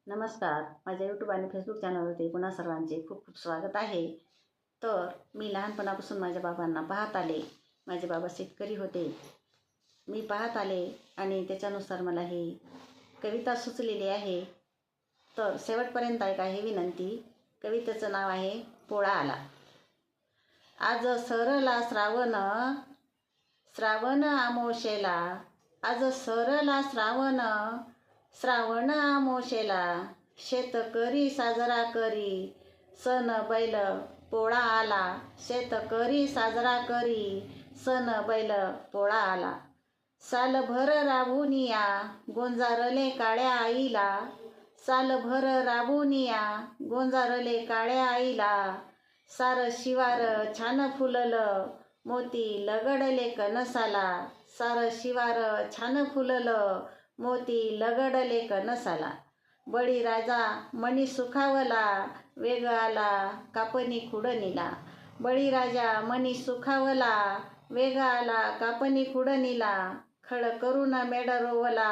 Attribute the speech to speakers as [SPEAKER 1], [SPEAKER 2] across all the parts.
[SPEAKER 1] नमस्कार. माझ्या यूट्यूब आणि फेसबुक चॅनलवरती पुन्हा सर्वांचे खूप खूप स्वागत आहे. तर मी लहानपणापासून माझ्या बाबांना पाहत आले. माझे बाबा शेतकरी होते. मी पाहत आले आणि त्याच्यानुसार मला ही कविता सुचलेली आहे. तर शेवटपर्यंत ऐका ही विनंती. कवितेचं नाव आहे पोळा आला. आज सरला श्रावण, श्रावण आमोशेला. आज सरला श्रावण, श्रावण आमोशेला. शेतकरी साजरा करी सण बैल पोळा आला. शेतकरी साजरा करी सण बैल पोळा आला. सालभर राबुनिया गोंजारले काळ्या आईला. सालभर राबुनिया गोंजारले काळ्या आईला. सार शिवार छान फुललं मोती लगडले कणसाला. सार शिवार छान फुललं मोती लगडले कणसाला. बळीराजा मणी सुखावला वेग आला कापणी खुडणीला. बळीराजा मणी सुखावला वेग आला कापणी खुडणीला. खळ करून मेढ रोवला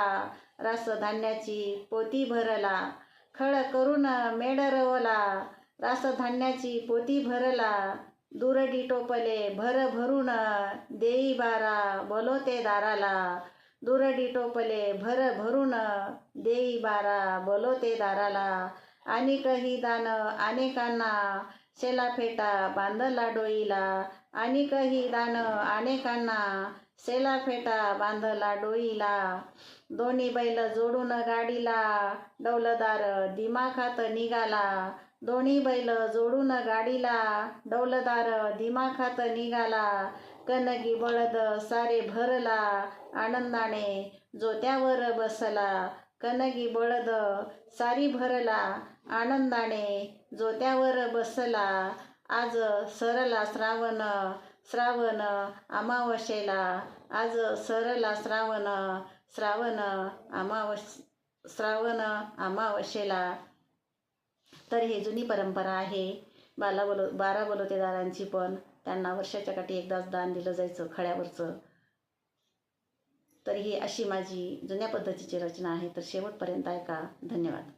[SPEAKER 1] रास धान्याची पोती भरला. खळ करून मेढ रोवला रास धान्याची पोती भरला. दुरडी टोपले भर भरून देई बारा बोलवते दाराला. दुरडी टोपले भर भरून देई बारा बोलवते दाराला. अनेकही दान अनेकांना शेला फेटा बांधला डोईला. अनेकही दान अनेकांना शेला फेटा बांधला डोईला. दोन्ही बैल जोडून गाडीला डौलदार दिमाखात निघाला. दोन्ही बैल जोडून गाडीला डौलदार दिमाखात निघाला. कनगी बळद सारे भरला आनंदाने जोत्यावर बसला. कनगी बळद सारी भरला आनंदाने जोत्यावर बसला. आज सरला श्रावण, श्रावण अमावस्येला. आज सरला श्रावण, श्रावण श्रावण अमावस्येला. तर ही जुनी परंपरा आहे. 12 बोलवतेदारांची. पण त्यांना वर्षाच्या काठी एकदाच दान दिलं जायचं खळ्यावरचं. तर ही अशी माझी जुन्या पद्धतीची रचना आहे. तर शेवटपर्यंत ऐका. धन्यवाद.